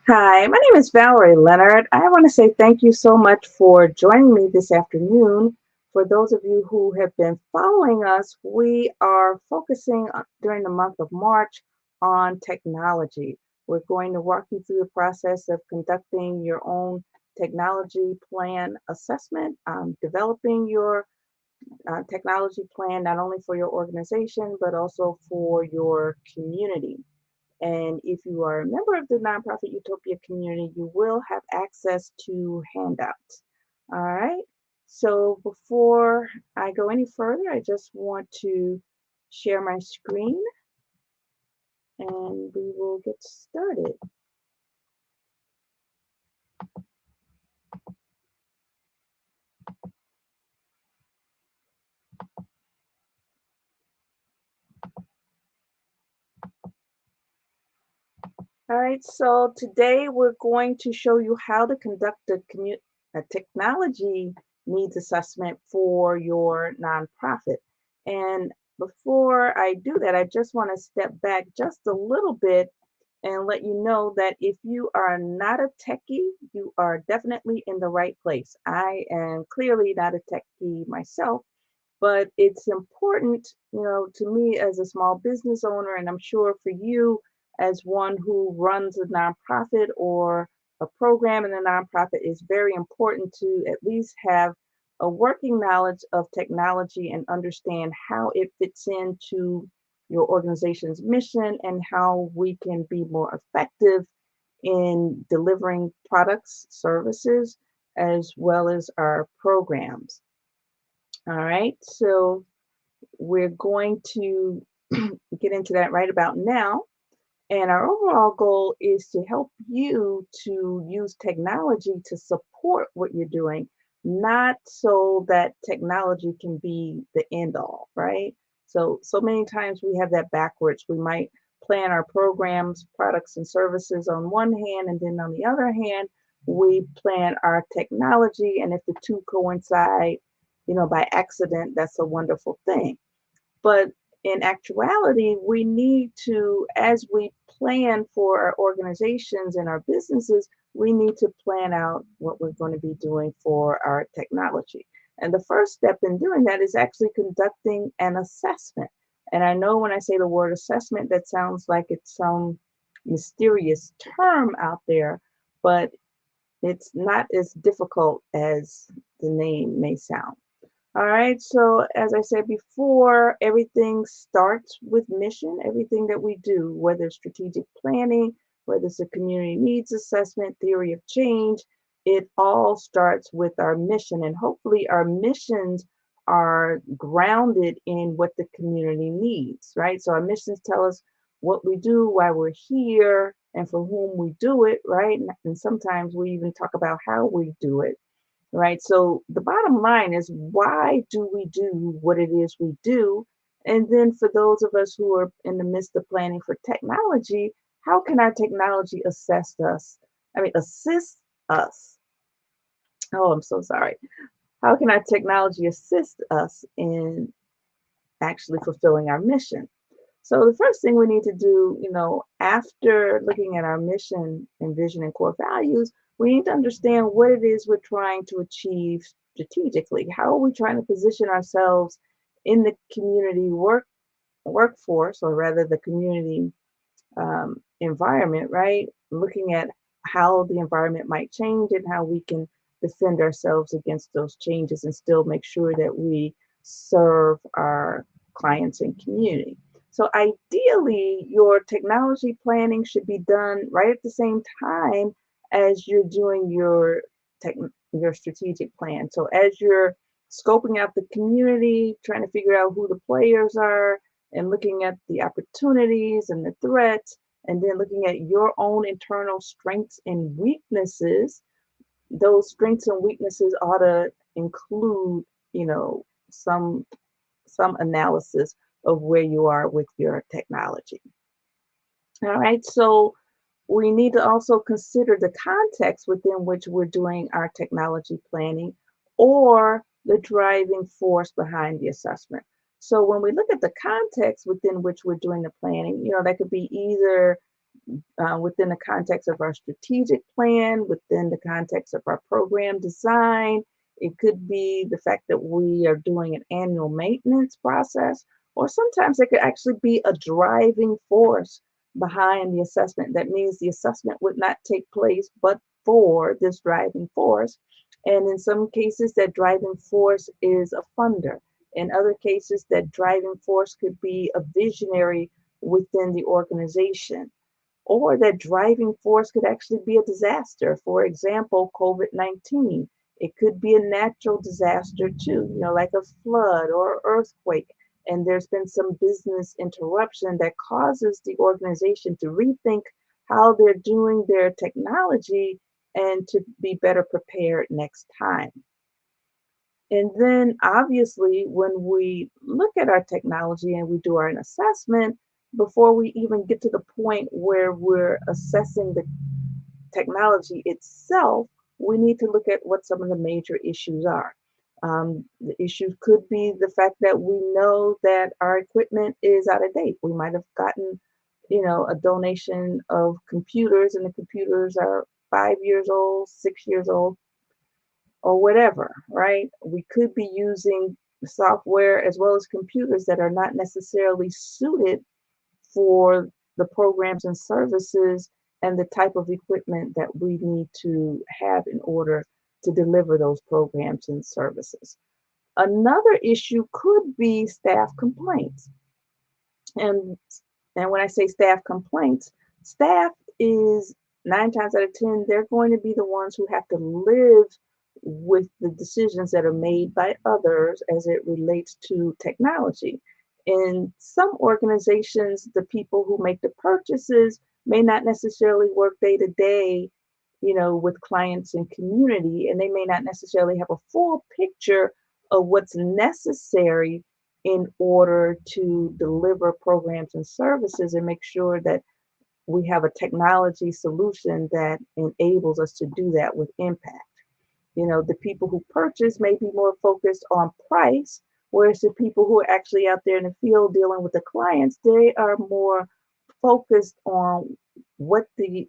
Hi, my name is Valerie Leonard. I want to say thank you so much for joining me this afternoon. For those of you who have been following us, we are focusing during the month of March on technology. We're going to walk you through the process of conducting your own technology plan assessment, developing your technology plan not only for your organization but also for your community. And if you are a member of the nonprofit Utopia community, you will have access to handouts. All right. So before I go any further, I just want to share my screen and we will get started. All right. So today we're going to show you how to conduct a technology needs assessment for your nonprofit. And before I do that, I just want to step back just a little bit and let you know that if you are not a techie, you are definitely in the right place. I am clearly not a techie myself, but it's important, to me as a small business owner, and I'm sure for you as one who runs a nonprofit or a program in a nonprofit, is very important to at least have a working knowledge of technology and understand how it fits into your organization's mission and how we can be more effective in delivering products, services, as well as our programs. All right, so we're going to get into that right about now. And our overall goal is to help you to use technology to support what you're doing, not so that technology can be the end all, right? So many times we have that backwards. We might plan our programs, products, and services on one hand, and then on the other hand, we plan our technology. And if the two coincide, by accident, that's a wonderful thing. But in actuality, we need to, as we plan for our organizations and our businesses, we need to plan out what we're going to be doing for our technology. And the first step in doing that is actually conducting an assessment. And I know when I say the word assessment, that sounds like it's some mysterious term out there, but it's not as difficult as the name may sound. All right, so as I said before, everything starts with mission. Everything that we do, whether it's strategic planning, whether it's a community needs assessment, theory of change, it all starts with our mission. And hopefully our missions are grounded in what the community needs, right? So our missions tell us what we do, why we're here, and for whom we do it, right? And sometimes we even talk about how we do it, right? So the bottom line is, why do we do what it is we do? And then for those of us who are in the midst of planning for technology, how can our technology assist us? Assist us. Oh, I'm so sorry. How can our technology assist us in actually fulfilling our mission? So the first thing we need to do, after looking at our mission and vision and core values, we need to understand what it is we're trying to achieve strategically. How are we trying to position ourselves in the community workforce, or rather the community environment, right? Looking at how the environment might change and how we can defend ourselves against those changes and still make sure that we serve our clients and community. So ideally, your technology planning should be done right at the same time as you're doing tech, your strategic plan. So as you're scoping out the community, trying to figure out who the players are, and looking at the opportunities and the threats, and then looking at your own internal strengths and weaknesses, those strengths and weaknesses ought to include, some analysis of where you are with your technology. All right, so we need to also consider the context within which we're doing our technology planning, or the driving force behind the assessment. So when we look at the context within which we're doing the planning, that could be either within the context of our strategic plan, within the context of our program design. It could be the fact that we are doing an annual maintenance process, or sometimes it could actually be a driving force behind the assessment. That means the assessment would not take place but for this driving force. And in some cases, that driving force is a funder. In other cases, that driving force could be a visionary within the organization, or that driving force could actually be a disaster. For example, COVID-19. It could be a natural disaster too, like a flood or earthquake. And there's been some business interruption that causes the organization to rethink how they're doing their technology and to be better prepared next time. And then obviously, when we look at our technology and we do our assessment, before we even get to the point where we're assessing the technology itself, we need to look at what some of the major issues are. The issues could be the fact that we know that our equipment is out of date. We might have gotten, a donation of computers, and the computers are 5 years old, 6 years old, or whatever, right? We could be using software as well as computers that are not necessarily suited for the programs and services and the type of equipment that we need to have in order to deliver those programs and services. Another issue could be staff complaints. And and when I say staff complaints, staff is 9 times out of 10, they're going to be the ones who have to live with the decisions that are made by others as it relates to technology. In some organizations, the people who make the purchases may not necessarily work day to day, with clients and community, and they may not necessarily have a full picture of what's necessary in order to deliver programs and services and make sure that we have a technology solution that enables us to do that with impact. The people who purchase may be more focused on price, whereas the people who are actually out there in the field dealing with the clients, they are more focused on what the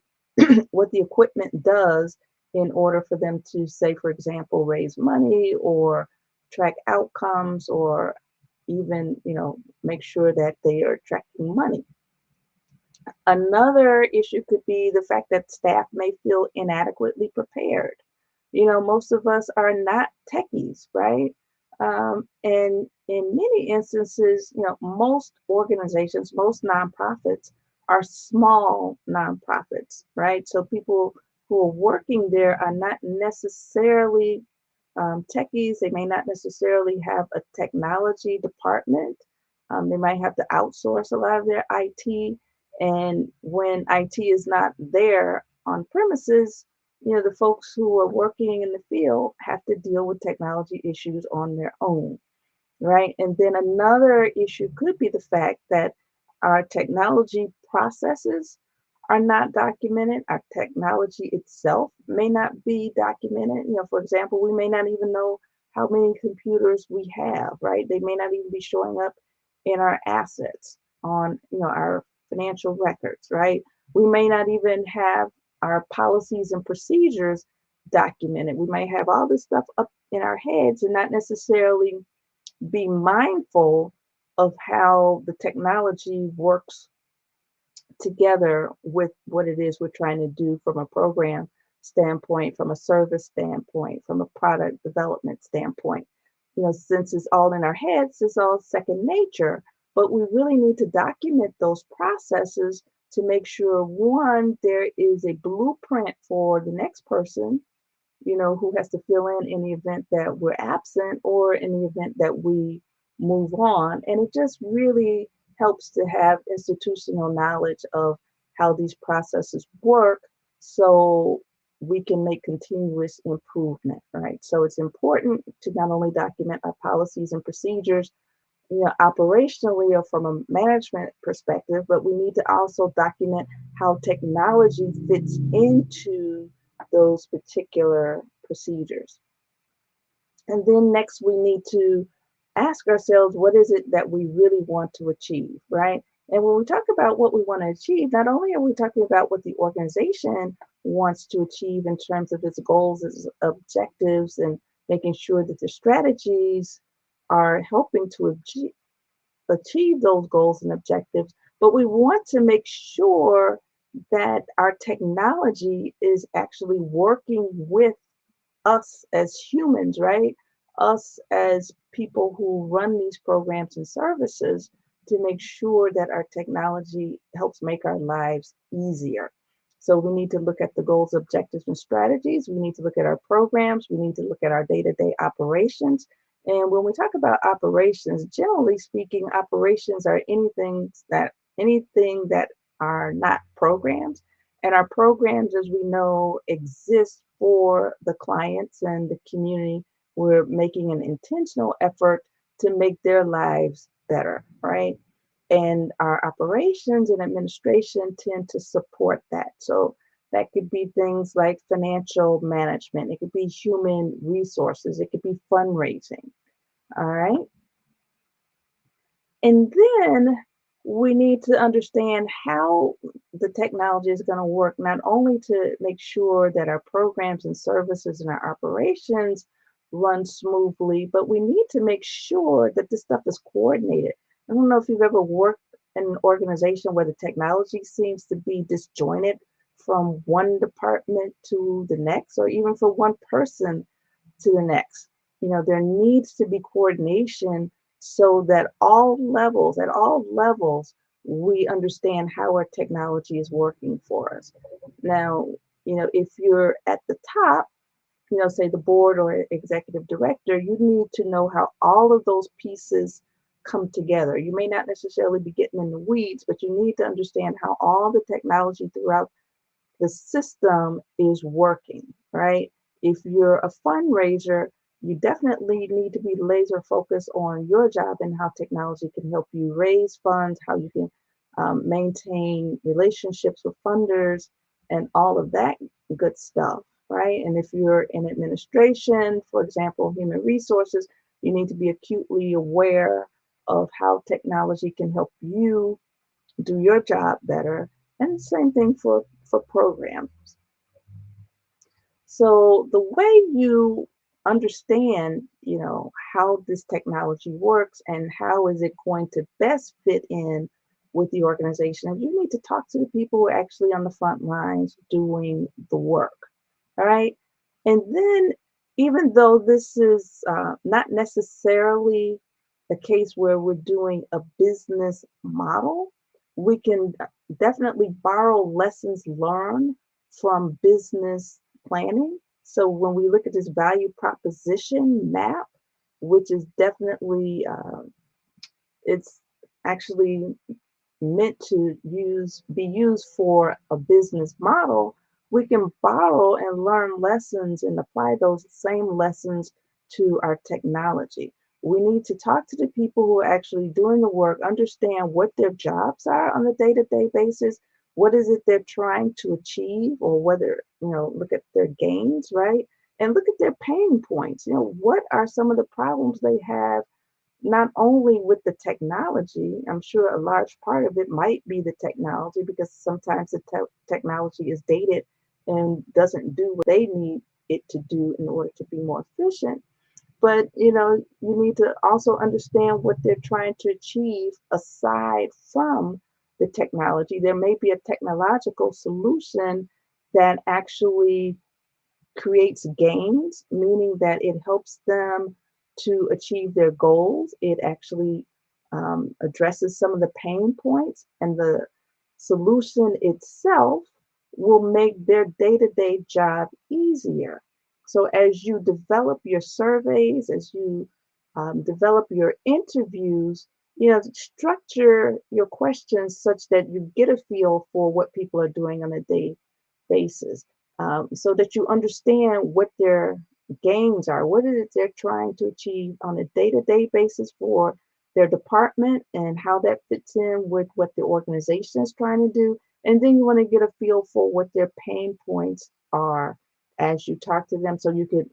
what the equipment does in order for them to, say, for example, raise money or track outcomes, or even, make sure that they are tracking money. Another issue could be the fact that staff may feel inadequately prepared. Most of us are not techies, right? And in many instances, most organizations, most nonprofits are small nonprofits, right? So people who are working there are not necessarily techies. They may not necessarily have a technology department. They might have to outsource a lot of their IT. And when IT is not there on premises, the folks who are working in the field have to deal with technology issues on their own, right? And then another issue could be the fact that our technology processes are not documented. Our technology itself may not be documented. For example, we may not even know how many computers we have, right? They may not even be showing up in our assets on, our financial records, right? We may not even have our policies and procedures documented. We may have all this stuff up in our heads and not necessarily be mindful of how the technology works together with what it is we're trying to do from a program standpoint, from a service standpoint, from a product development standpoint. Since it's all in our heads, it's all second nature, but we really need to document those processes to make sure, one, there is a blueprint for the next person, who has to fill in the event that we're absent or in the event that we move on. And it just really helps to have institutional knowledge of how these processes work so we can make continuous improvement, right? So it's important to not only document our policies and procedures, operationally or from a management perspective, but we need to also document how technology fits into those particular procedures. And then next, we need to ask ourselves, what is it that we really want to achieve, right? And when we talk about what we want to achieve, not only are we talking about what the organization wants to achieve in terms of its goals, its objectives, and making sure that the strategies are helping to achieve those goals and objectives, but we want to make sure that our technology is actually working with us as humans, right? Us as people who run these programs and services to make sure that our technology helps make our lives easier. So we need to look at the goals, objectives, and strategies. We need to look at our programs. We need to look at our day-to-day operations. And when we talk about operations, generally speaking, operations are anything that are not programs. And our programs, as we know, exist for the clients and the community. We're making an intentional effort to make their lives better, right? And our operations and administration tend to support that. So that could be things like financial management, it could be human resources, it could be fundraising. All right. And then we need to understand how the technology is going to work, not only to make sure that our programs and services and our operations run smoothly, but we need to make sure that this stuff is coordinated. I don't know if you've ever worked in an organization where the technology seems to be disjointed from one department to the next, or even from one person to the next. There needs to be coordination so that at all levels, we understand how our technology is working for us. Now, if you're at the top, say the board or executive director, you need to know how all of those pieces come together. You may not necessarily be getting in the weeds, but you need to understand how all the technology throughout the system is working, right? If you're a fundraiser, you definitely need to be laser focused on your job and how technology can help you raise funds, how you can maintain relationships with funders, and all of that good stuff, right? And if you're in administration, for example, human resources, you need to be acutely aware of how technology can help you do your job better. And same thing for programs. So the way you understand, how this technology works and how is it going to best fit in with the organization, you need to talk to the people who are actually on the front lines doing the work. All right. And then, even though this is not necessarily a case where we're doing a business model, we can definitely borrow lessons learned from business planning. So when we look at this value proposition map, which is definitely, it's actually meant to be used for a business model, we can borrow and learn lessons and apply those same lessons to our technology. We need to talk to the people who are actually doing the work, understand what their jobs are on a day-to-day basis, what is it they're trying to achieve, or whether, look at their gains, right? And look at their pain points. What are some of the problems they have, not only with the technology. I'm sure a large part of it might be the technology, because sometimes the technology is dated and doesn't do what they need it to do in order to be more efficient. But you need to also understand what they're trying to achieve aside from the technology. There may be a technological solution that actually creates gains, meaning that it helps them to achieve their goals. It actually addresses some of the pain points, and the solution itself will make their day to day job easier. So, as you develop your surveys, as you develop your interviews, structure your questions such that you get a feel for what people are doing on a day basis, so that you understand what their gains are, what is it they're trying to achieve on a day-to-day basis for their department, and how that fits in with what the organization is trying to do. And then you want to get a feel for what their pain points are as you talk to them. So you could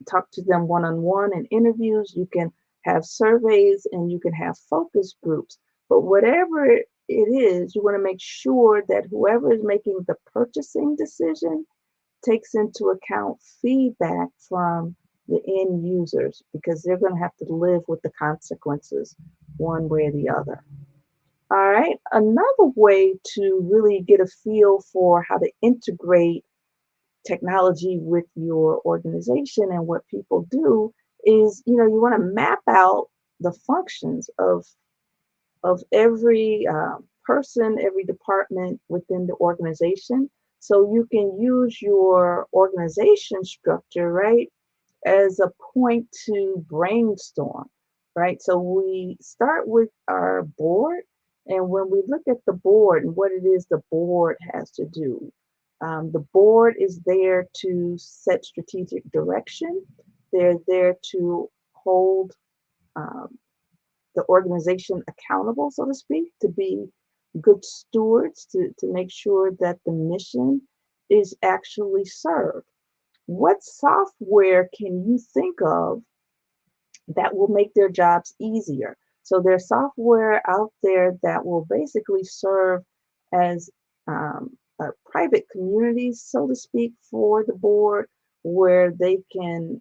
talk to them one-on-one in interviews, you can have surveys, and you can have focus groups. But whatever it is, you want to make sure that whoever is making the purchasing decision takes into account feedback from the end users because they're going to have to live with the consequences one way or the other. All right. Another way to really get a feel for how to integrate technology with your organization and what people do is, you want to map out the functions of every person, every department within the organization. So you can use your organization structure, right, as a point to brainstorm, right? So we start with our board, and when we look at the board and what it is the board has to do, the board is there to set strategic direction. They're there to hold um, the organization accountable, so to speak, to be good stewards, to make sure that the mission is actually served. What software can you think of that will make their jobs easier? So there's software out there that will basically serve as a private communities, so to speak, for the board, where they can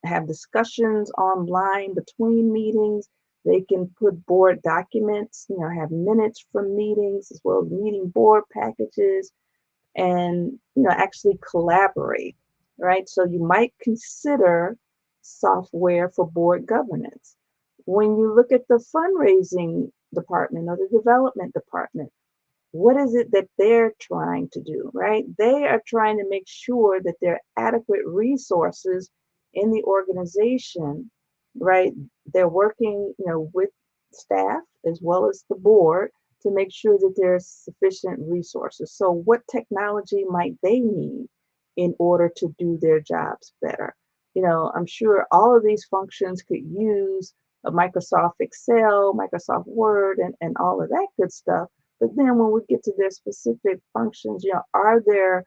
have discussions online between meetings. They can put board documents, have minutes from meetings as well as meeting board packages and actually collaborate, right? So you might consider software for board governance. When you look at the fundraising department or the development department, what is it that they're trying to do, right? They are trying to make sure that there are adequate resources in the organization, right? They're working, with staff as well as the board to make sure that there's sufficient resources. So what technology might they need in order to do their jobs better? I'm sure all of these functions could use a Microsoft Excel, Microsoft Word, and all of that good stuff. But then when we get to their specific functions, are there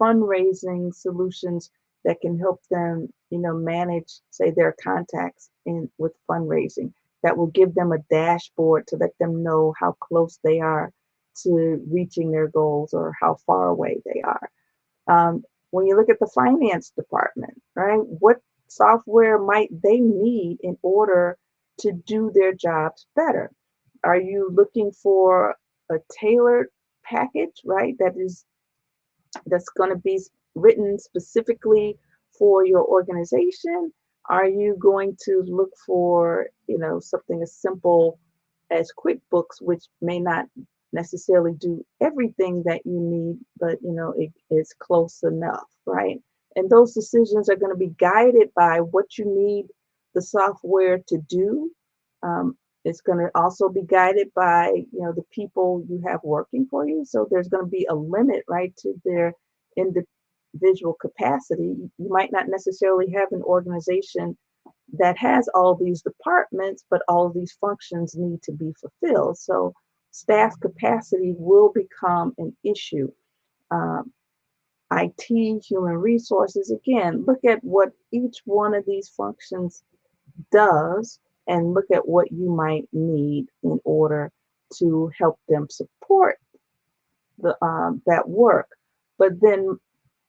fundraising solutions that can help them, manage, say, their contacts in with fundraising that will give them a dashboard to let them know how close they are to reaching their goals or how far away they are. When you look at the finance department, right, what software might they need in order to do their jobs better? Are you looking for a tailored package, right, that's going to be written specifically for your organization? Are you going to look for, something as simple as QuickBooks, which may not necessarily do everything that you need, but it is close enough, right? And those decisions are going to be guided by what you need the software to do. It's going to also be guided by the people you have working for you. So there's going to be a limit, right, to their individual capacity. You might not necessarily have an organization that has all these departments, but all of these functions need to be fulfilled. So staff capacity will become an issue. Um, IT, human resources, again, look at what each one of these functions does and look at what you might need in order to help them support that work. But then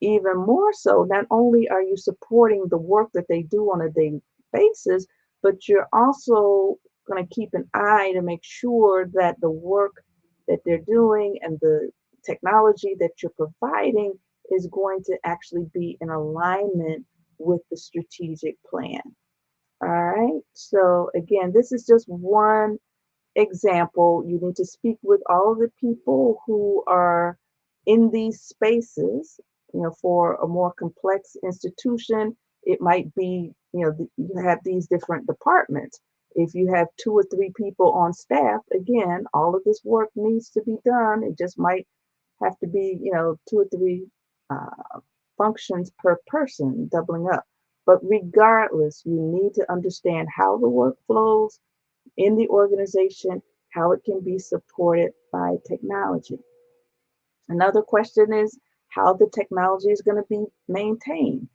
even more so, not only are you supporting the work that they do on a daily basis, but you're also going to keep an eye to make sure that the work that they're doing and the technology that you're providing is going to actually be in alignment with the strategic plan. All right. So again, this is just one example. You need to speak with all of the people who are in these spaces. For a more complex institution, it might be, you have these different departments. If you have two or three people on staff, again, all of this work needs to be done. It just might have to be, two or three functions per person, doubling up. But regardless, you need to understand how the work flows in the organization, how it can be supported by technology. Another question is how the technology is going to be maintained.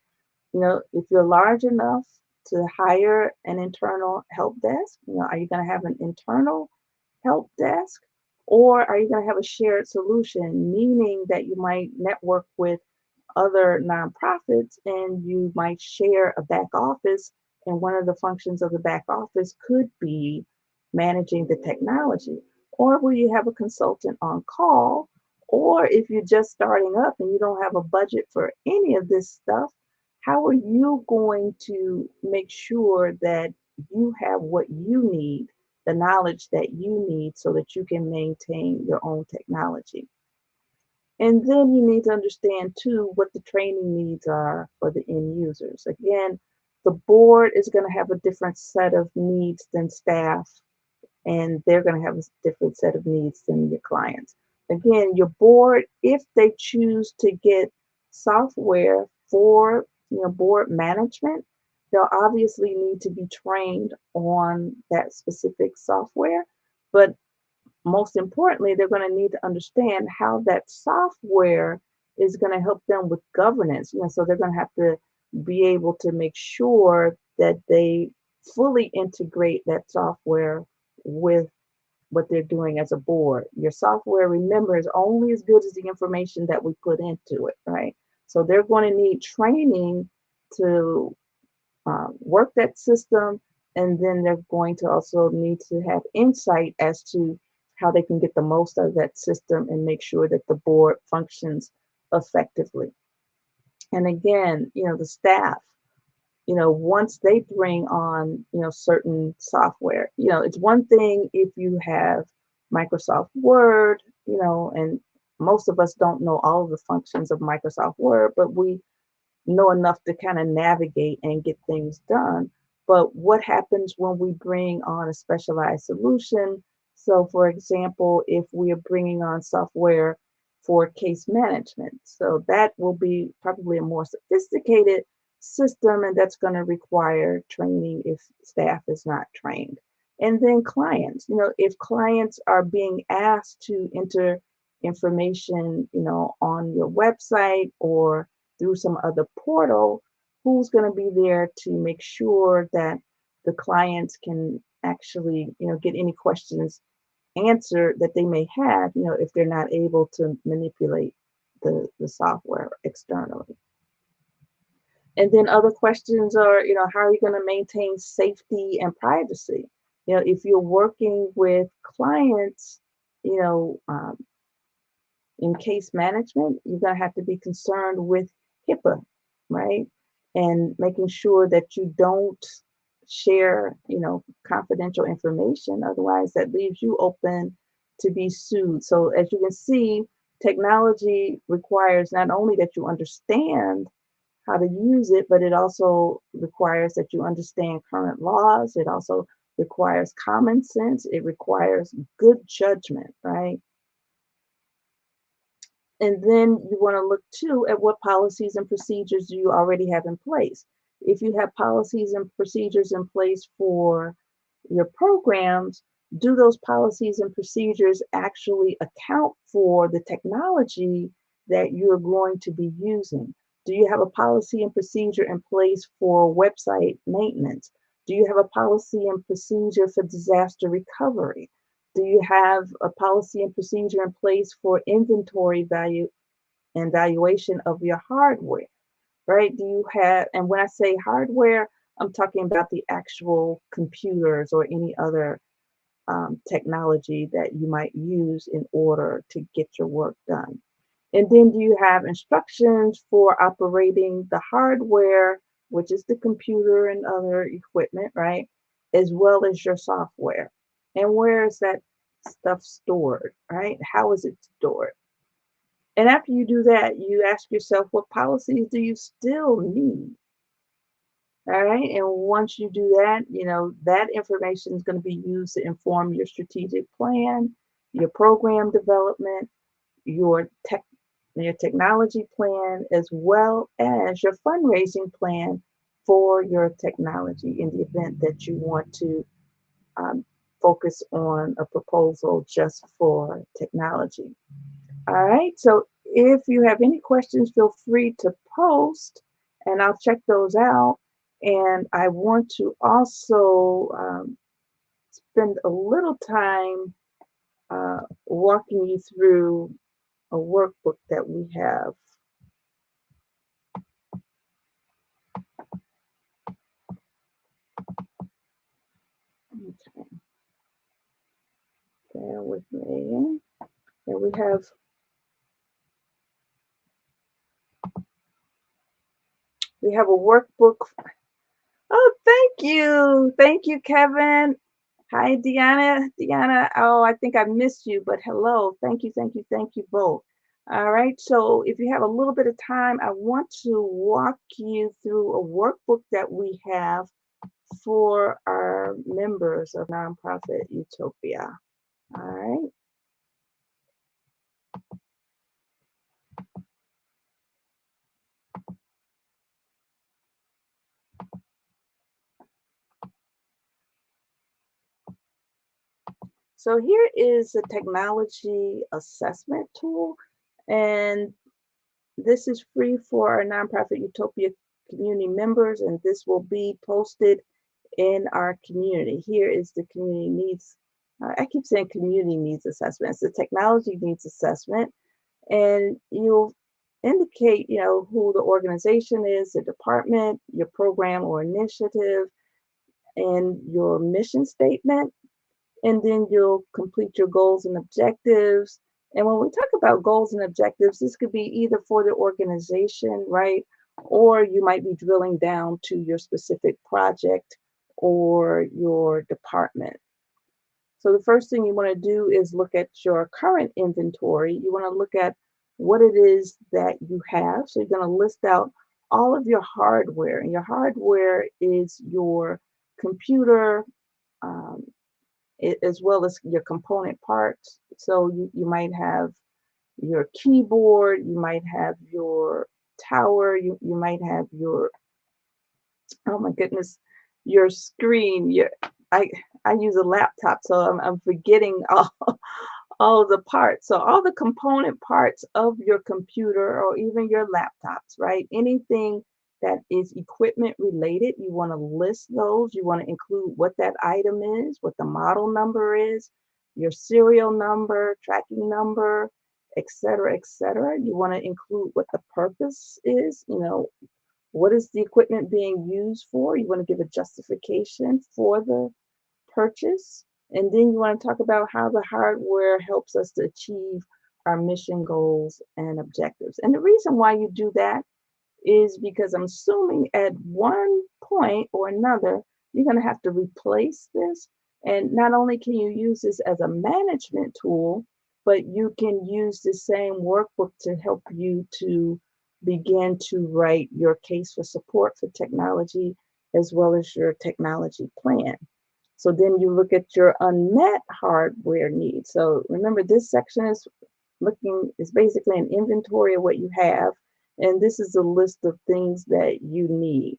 If you're large enough to hire an internal help desk, are you going to have an internal help desk, or are you going to have a shared solution, meaning that you might network with other nonprofits and you might share a back office, and one of the functions of the back office could be managing the technology? Or will you have a consultant on call? Or if you're just starting up and you don't have a budget for any of this stuff, how are you going to make sure that you have what you need, the knowledge that you need, so that you can maintain your own technology? And then you need to understand too what the training needs are for the end users. Again, the board is going to have a different set of needs than staff, and they're going to have a different set of needs than your clients. Again, your board, if they choose to get software for board management, they'll obviously need to be trained on that specific software. But most importantly, they're going to need to understand how that software is going to help them with governance. So they're going to have to be able to make sure that they fully integrate that software with what they're doing as a board. Your software, remember, is only as good as the information that we put into it, right? So they're going to need training to work that system, and then they're going to also need to have insight as to how they can get the most out of that system and make sure that the board functions effectively. And again, the staff, once they bring on, certain software, it's one thing if you have Microsoft Word, and most of us don't know all of the functions of Microsoft Word, but we know enough to kind of navigate and get things done. But what happens when we bring on a specialized solution? So, for example, if we are bringing on software for case management, so that will be probably a more sophisticated system, and that's going to require training if staff is not trained. And then clients, if clients are being asked to enter information, on your website or through some other portal, who's going to be there to make sure that the clients can actually, get any questions answered that they may have, if they're not able to manipulate the software externally. And then other questions are, how are you going to maintain safety and privacy? If you're working with clients, you know, um, in case management, you're going to have to be concerned with HIPAA, right? And making sure that you don't share, confidential information. Otherwise, that leaves you open to be sued. So, as you can see, technology requires not only that you understand how to use it, but it also requires that you understand current laws. It also requires common sense. It requires good judgment, right? And then you want to look too at what policies and procedures do you already have in place. If you have policies and procedures in place for your programs, do those policies and procedures actually account for the technology that you're going to be using? Do you have a policy and procedure in place for website maintenance? Do you have a policy and procedure for disaster recovery? Do you have a policy and procedure in place for inventory value and valuation of your hardware, right? Do you have, and when I say hardware, I'm talking about the actual computers or any other technology that you might use in order to get your work done. And then do you have instructions for operating the hardware, which is the computer and other equipment, right? As well as your software. And where is that stuff stored, right? How is it stored? And after you do that, you ask yourself, what policies do you still need? All right. And once you do that, that information is going to be used to inform your strategic plan, your program development, your tech, your technology plan, as well as your fundraising plan for your technology in the event that you want to um, focus on a proposal just for technology. All right. So if you have any questions, feel free to post and I'll check those out. And I want to also spend a little time walking you through a workbook that we have. Okay, bear with me. And we have a workbook. Oh, thank you, Kevin. Hi, Deanna, oh, I think I missed you, but hello. Thank you both. All right, so if you have a little bit of time, I want to walk you through a workbook that we have for our members of Nonprofit Utopia. All right, so here is a technology assessment tool, and this is free for our Nonprofit Utopia community members, and this will be posted in our community. Here is the community needs. I keep saying community needs assessment. It's the technology needs assessment, and you'll indicate, who the organization is, the department, your program or initiative, and your mission statement. And then you'll complete your goals and objectives. And when we talk about goals and objectives, this could be either for the organization, right? Or you might be drilling down to your specific project or your department. So the first thing you want to do is look at your current inventory. You want to look at what it is that you have. So you're going to list out all of your hardware, and your hardware is your computer, um, as well as your component parts. So you might have your keyboard, you might have your tower, you might have your, oh my goodness, your screen. I I use a laptop, so I'm forgetting all of the parts. So all the component parts of your computer or even your laptops, right? Anything that is equipment related, you want to list those. You want to include what that item is, what the model number is, your serial number, tracking number, et cetera, et cetera. You want to include what the purpose is, what is the equipment being used for? You want to give a justification for the purchase. And then you want to talk about how the hardware helps us to achieve our mission goals and objectives. And the reason why you do that is because I'm assuming at one point or another, you're going to have to replace this. And not only can you use this as a management tool, but you can use the same workbook to help you to begin to write your case for support for technology as well as your technology plan. So then you look at your unmet hardware needs. So remember, this section is basically an inventory of what you have, and this is a list of things that you need.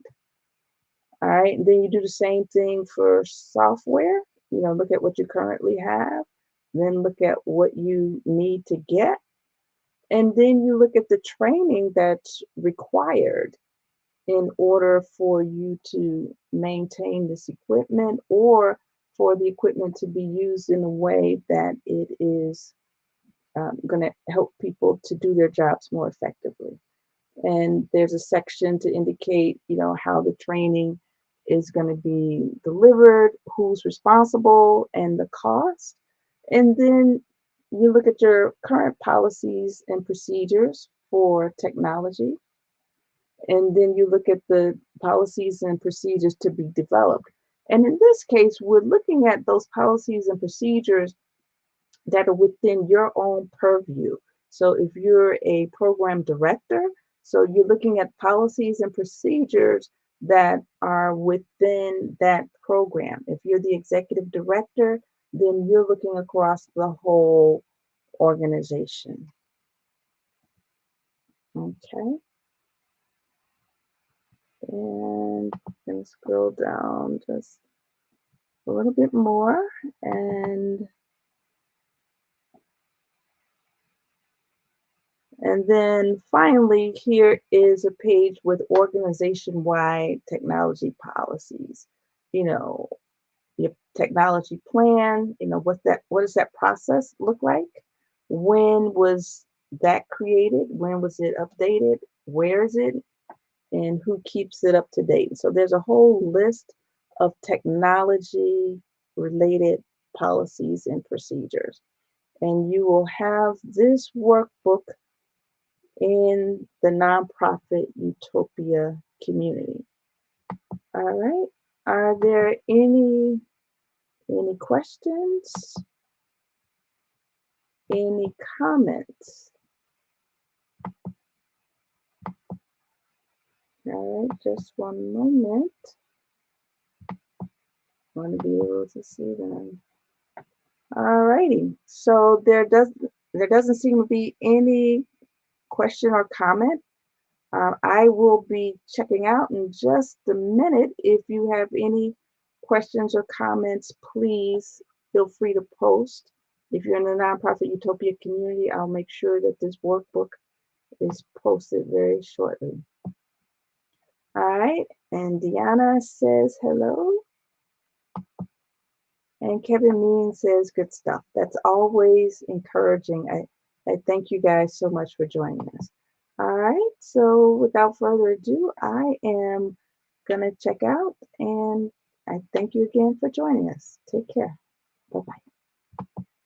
All right, and then you do the same thing for software. Look at what you currently have, then look at what you need to get, and then you look at the training that's required in order for you to maintain this equipment or for the equipment to be used in a way that it is going to help people to do their jobs more effectively. And there's a section to indicate, how the training is going to be delivered, who's responsible, and the cost. And then you look at your current policies and procedures for technology, and then you look at the policies and procedures to be developed. And in this case, we're looking at those policies and procedures that are within your own purview. So if you're a program director, so you're looking at policies and procedures that are within that program. If you're the executive director, then you're looking across the whole organization. Okay. And I'm going to scroll down just a little bit more. And then finally, here is a page with organization-wide technology policies. You know, your technology plan, what does that process look like? When was that created? When was it updated? Where is it? And who keeps it up to date? So there's a whole list of technology related policies and procedures. And you will have this workbook in the nonprofit Utopia community. All right. Are there any questions? Any comments? All right, just one moment. I want to be able to see them. All righty. So there doesn't seem to be any question or comment. I will be checking out in just a minute. If you have any questions or comments, please feel free to post. If you're in the nonprofit Utopia community, I'll make sure that this workbook is posted very shortly. All right, and Deanna says hello. And Kevin Mean says good stuff. That's always encouraging. I thank you guys so much for joining us. All right, so without further ado, I am going to check out, and I thank you again for joining us. Take care. Bye-bye.